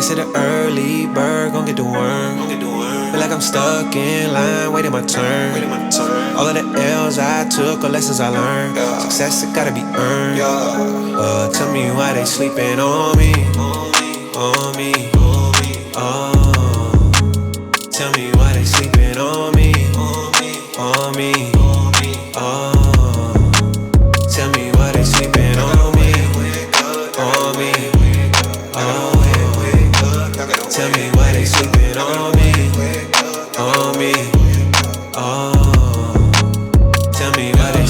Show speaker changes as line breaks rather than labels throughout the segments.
said the early bird gon' get the worm. Feel like I'm stuck in line, waiting my turn. All of the L's I took are lessons I learned. Success, it gotta be earned. Tell me why they sleeping on me. Tell me why they sleeping on me. Tell me why they sleeping on me. Tell me why they sleeping on me. Tell me why they.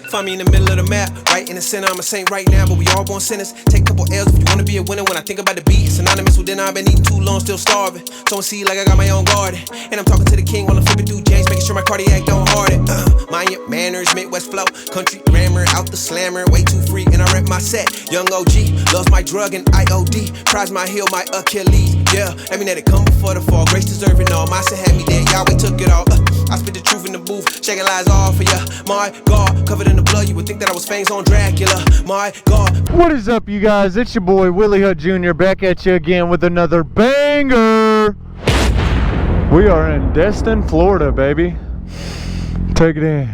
Find me in the middle of the map, right in the center. I'm a saint right now, but we all born sinners. Take a couple L's if you wanna be a winner. When I think about the beat, it's synonymous with dinner. I've been eating too long, still starving. Sowing seed like I got my own garden. And I'm talking to the king while I'm flipping through James, making sure my cardiac don't harden. Mind your manners, Midwest flow, country grammar, out the slammer, way too free, and I rep my set. Young OG, loves my drug and IOD, prize my heel, my Achilles. Yeah, every night it come before the fall. Grace deserving all. My sin had me dead, Yahweh took it all. I spit the truth in the booth, shaking lies all for ya. My God, covered in the blood, you would think that I was fangs on Dracula. My God.
What is up, you guys? It's your boy Willie Hutt Jr. back at you again with another banger. We are in Destin, Florida, baby. Take it in.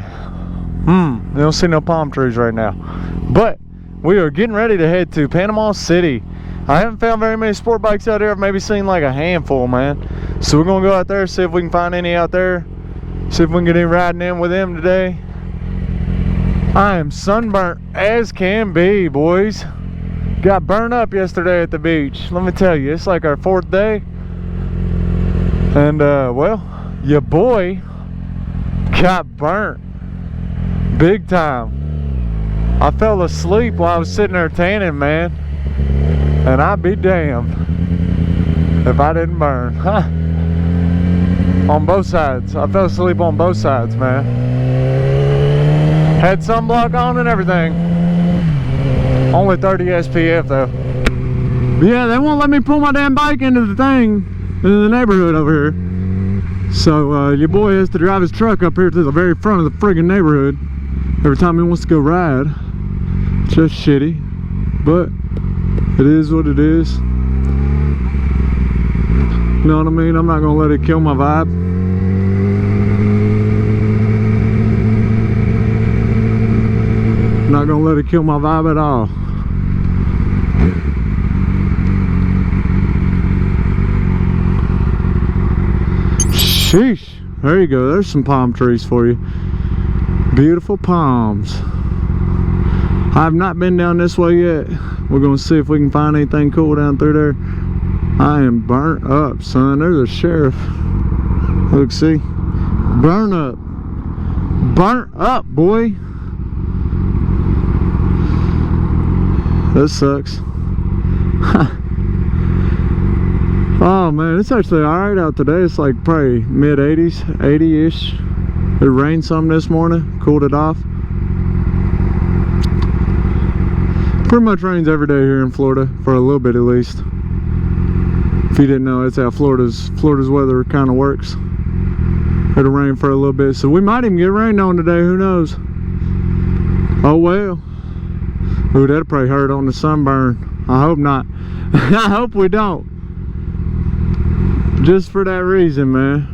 You don't see no palm trees right now, but we are getting ready to head to Panama City. I haven't found very many sport bikes out there. I've maybe seen like a handful, man. So we're gonna go out there, see if we can find any out there. See if we can get any riding in with them today. I am sunburnt as can be, boys. Got burned up yesterday at the beach. Let me tell you, it's like our 4th day. And well, your boy got burnt big time. I fell asleep while I was sitting there tanning, man. And I'd be damned if I didn't burn. On both sides. I fell asleep on both sides, man. Had sunblock on and everything. Only 30 SPF though. But yeah, they won't let me pull my damn bike into the thing, into the neighborhood over here. So your boy has to drive his truck up here to the very front of the friggin' neighborhood every time he wants to go ride. Just shitty. But it is what it is. You know what I mean? I'm not gonna let it kill my vibe. I'm not gonna let it kill my vibe at all. Sheesh. There you go. There's some palm trees for you. Beautiful palms. I have not been down this way yet. We're gonna see if we can find anything cool down through there. I am burnt up, son. There's a sheriff. Look, see? Burnt up. Burnt up, boy. That sucks. Oh, man. It's actually alright out today. It's like probably mid-80s, 80-ish. It rained some this morning. Cooled it off. Pretty much rains every day here in Florida, for a little bit at least. If you didn't know, that's how Florida's weather kind of works. It'll rain for a little bit, so we might even get rained on today. Who knows? Oh well. Ooh, that'll probably hurt on the sunburn. I hope not. I hope we don't. Just for that reason, man.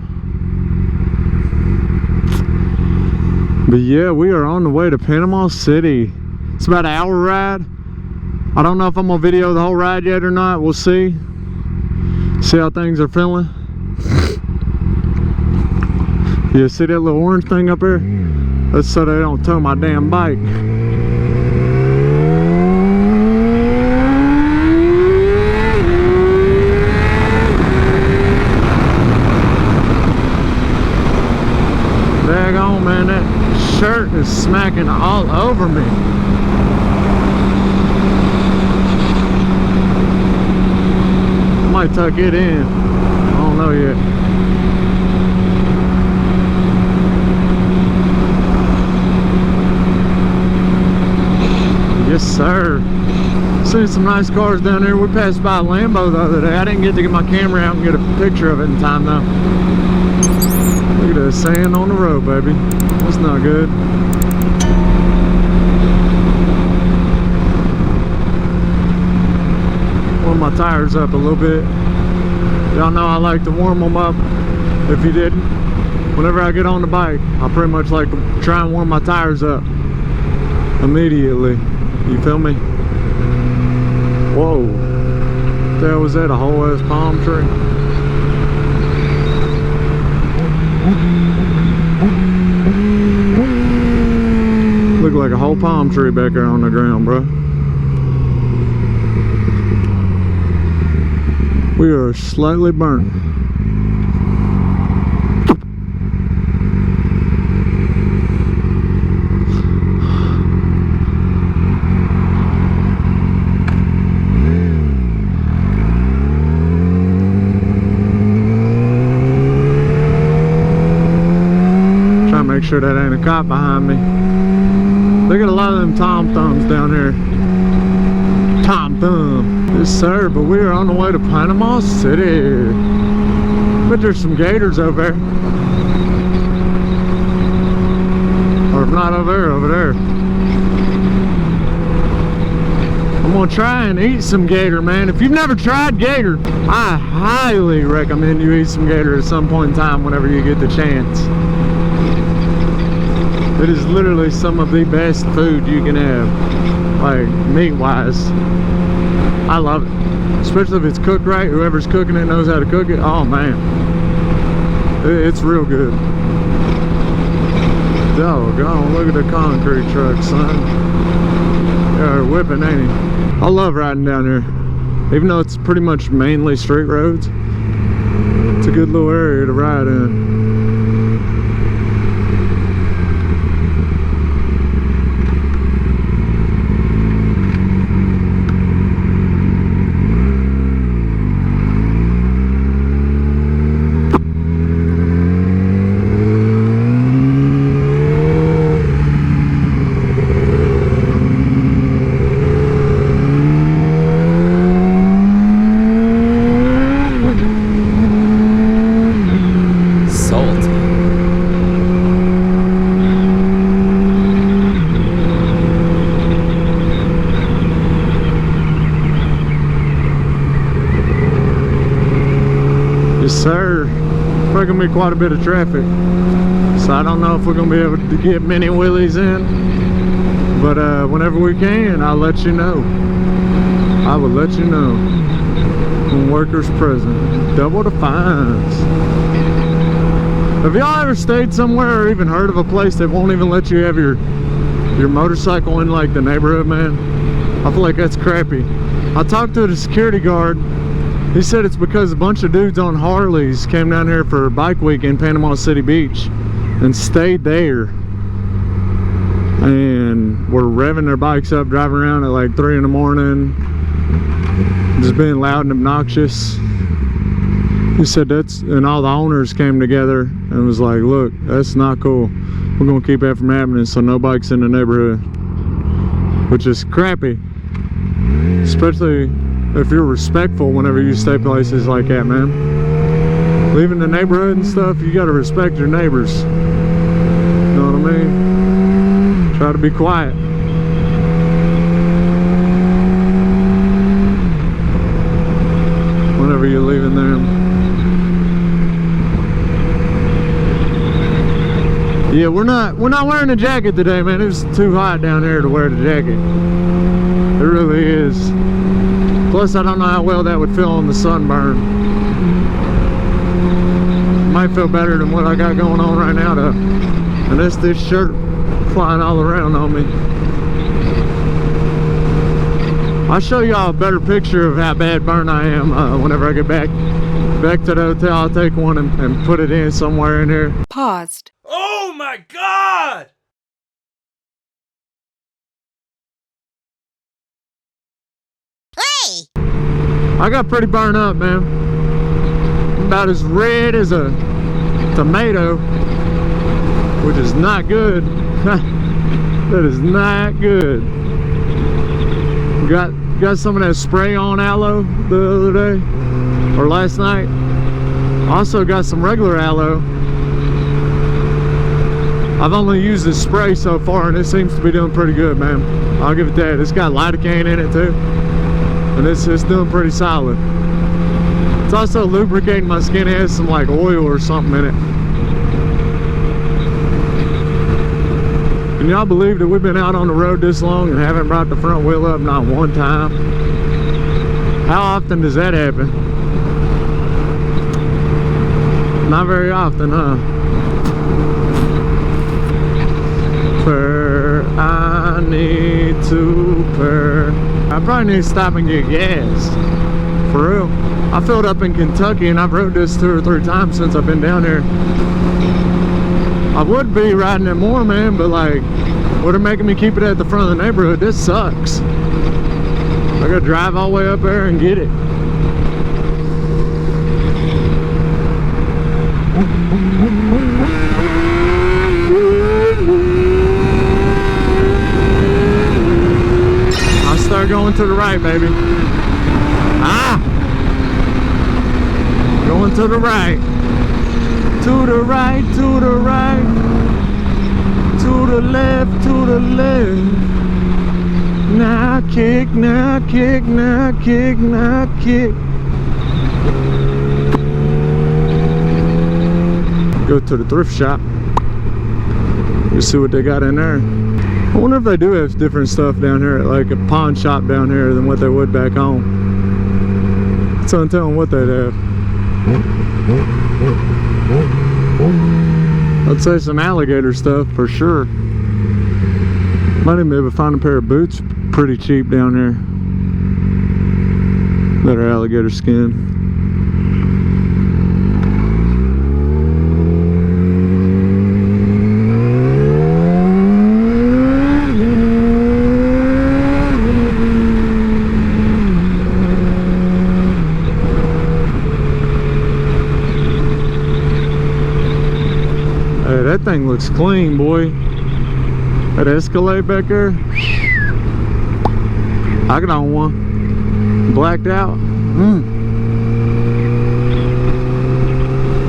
But yeah, we are on the way to Panama City. It's about an hour ride. I don't know if I'm gonna video the whole ride yet or not. We'll see. See how things are feeling. Yeah, see that little orange thing up there? That's so they don't tow my damn bike. Daggone, man, that shirt is smacking all over me. Might tuck it in. I don't know yet. Yes, sir. Seen some nice cars down there. We passed by a Lambo the other day. I didn't get to get my camera out and get a picture of it in time though. Look at that sand on the road, baby. That's not good. My tires up a little bit. Y'all know I like to warm them up. If you didn't, whenever I get on the bike, I pretty much like to try and warm my tires up immediately. You feel me? Whoa. What the hell was that? A whole ass palm tree? Look like a whole palm tree back there on the ground, bro. We are slightly burnt. Trying to make sure that ain't a cop behind me. They got a lot of them Tom Thumbs down here. Tom Thumb. Yes, sir, but we are on the way to Panama City. But there's some gators over there. Or if not over there, over there. I'm gonna try and eat some gator, man. If you've never tried gator, I highly recommend you eat some gator at some point in time whenever you get the chance. It is literally some of the best food you can have, like meat-wise. I love it, especially if it's cooked right. Whoever's cooking it knows how to cook it. Oh man, it's real good. Doggone, look at the concrete truck, son. They're whipping, ain't he? I love riding down here, even though it's pretty much mainly straight roads. It's a good little area to ride in. Sir, probably gonna be quite a bit of traffic, so I don't know if we're gonna be able to get many wheelies in, but whenever we can, I'll let you know. I will let you know when workers present. Double the fines. Have y'all ever stayed somewhere or even heard of a place that won't even let you have your motorcycle in like the neighborhood, man? I feel like that's crappy. I talked to the security guard. He said it's because a bunch of dudes on Harleys came down here for Bike Week in Panama City Beach and stayed there and were revving their bikes up, driving around at like 3 in the morning, just being loud and obnoxious. He said and all the owners came together and was like, look, that's not cool. We're gonna keep that from happening, so no bikes in the neighborhood, which is crappy, especially if you're respectful whenever you stay places like that, man. Leaving the neighborhood and stuff, you gotta respect your neighbors. You know what I mean? Try to be quiet. Whenever you're leaving them. Yeah, we're not wearing a jacket today, man. It's too hot down here to wear the jacket. It really is. Plus, I don't know how well that would feel on the sunburn. Might feel better than what I got going on right now, though. And this shirt flying all around on me. I'll show y'all a better picture of how bad burnt I am whenever I get back to the hotel. I'll take one and put it in somewhere in here.
Paused.
Oh my God!
I got pretty burned up, man. About as red as a tomato, which is not good. That is not good. Got some of that spray on aloe the other day, or last night. Also got some regular aloe. I've only used the spray so far, and it seems to be doing pretty good, man. I'll give it that. It's got lidocaine in it too. And it's doing pretty solid. It's also lubricating my skin. It has some like oil or something in it. Can y'all believe that we've been out on the road this long and haven't brought the front wheel up not one time? How often does that happen? Not very often, huh? I need to purr. I probably need to stop and get gas. For real. I filled up in Kentucky and I've rode this 2 or 3 times since I've been down here. I would be riding it more, man, but like, what are making me keep it at the front of the neighborhood? This sucks. I gotta drive all the way up there and get it. I'll start going to the right, baby. Ah! Going to the right. To the right, to the right. To the left, to the left. Now kick, now kick, now kick, now kick. Go to the thrift shop. Let's see what they got in there. I wonder if they do have different stuff down here, like a pawn shop down here, than what they would back home. It's untelling what they'd have. I'd say some alligator stuff for sure. Might even be able to find a pair of boots pretty cheap down there that are alligator skin. Hey, that thing looks clean, boy. That Escalade back there, I got on one. Blacked out.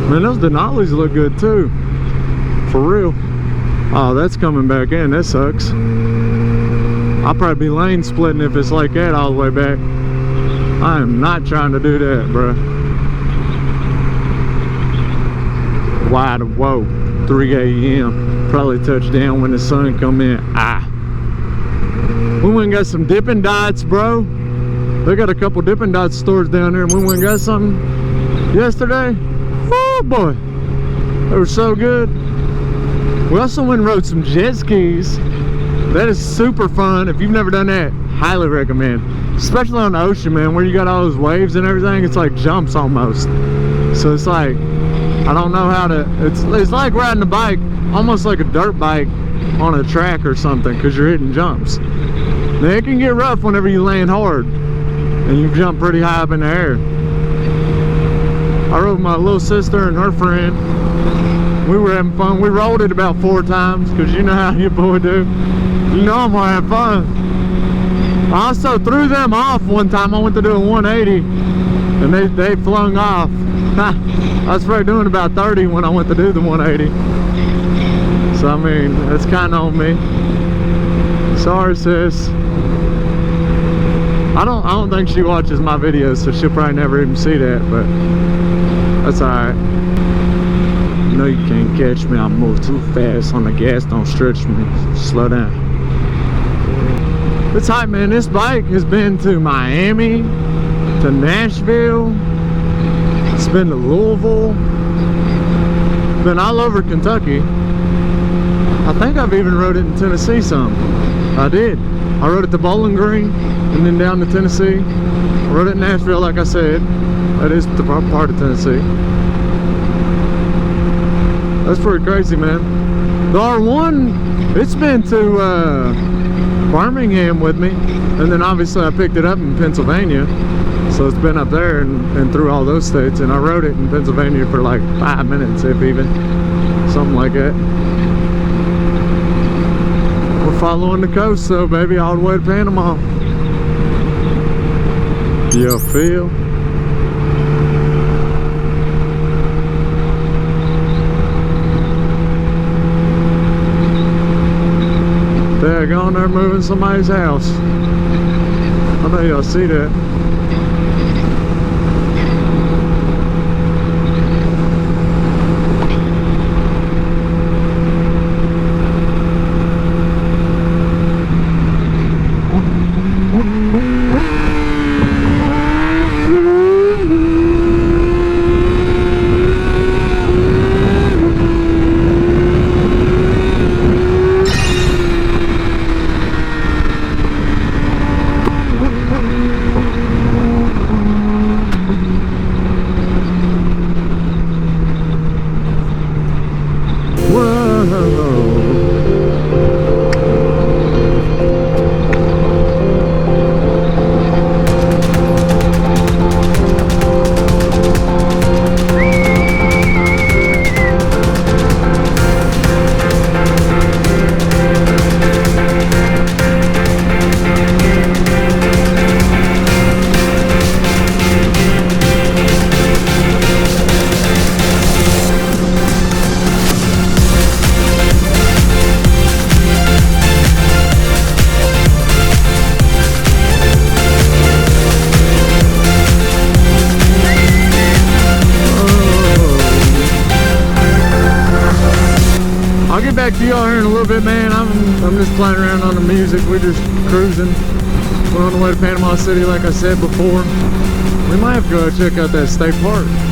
Man, those Denali's look good too. For real. Oh, that's coming back in. That sucks. I'll probably be lane splitting if it's like that all the way back. I am not trying to do that, bro. Wide, whoa. 3 a.m. Probably touch down when the sun come in. Ah. We went and got some Dippin' Dots, bro. They got a couple Dippin' Dots stores down there, and we went and got something yesterday. Oh boy, they were so good. We also went and rode some jet skis. That is super fun. If you've never done that, highly recommend. Especially on the ocean, man, where you got all those waves and everything. It's like jumps almost. So it's like, I don't know how to, it's like riding a bike, almost like a dirt bike on a track or something, because you're hitting jumps. Now it can get rough whenever you land hard and you jump pretty high up in the air. I rode with my little sister and her friend. We were having fun. We rolled it about 4 times, because you know how your boy do. You know I'm gonna have fun. I also threw them off one time. I went to do a 180 and they flung off. I was probably doing about 30 when I went to do the 180. So I mean, that's kind of on me. Sorry, sis. I don't think she watches my videos, so she'll probably never even see that, but that's alright. No, you can't catch me. I move too fast on the gas. Don't stretch me. Slow down. It's hype, man. This bike has been to Miami, to Nashville. It's been to Louisville. Been all over Kentucky. I think I've even rode it in Tennessee some. I did. I rode it to Bowling Green and then down to Tennessee. I rode it in Nashville, like I said. That is the part of Tennessee. That's pretty crazy, man. The R1, it's been to Birmingham with me, and then obviously I picked it up in Pennsylvania, so it's been up there and through all those states, and I rode it in Pennsylvania for like 5 minutes, if even, something like that. We're following the coast though, baby, all the way to Panama. You feel? Daggone, they're moving somebody's house. I know y'all see that. to y'all here in a little bit, man. I'm just playing around on the music. We're just cruising. We're on the way to Panama City, like I said before. We might have to go check out that state park.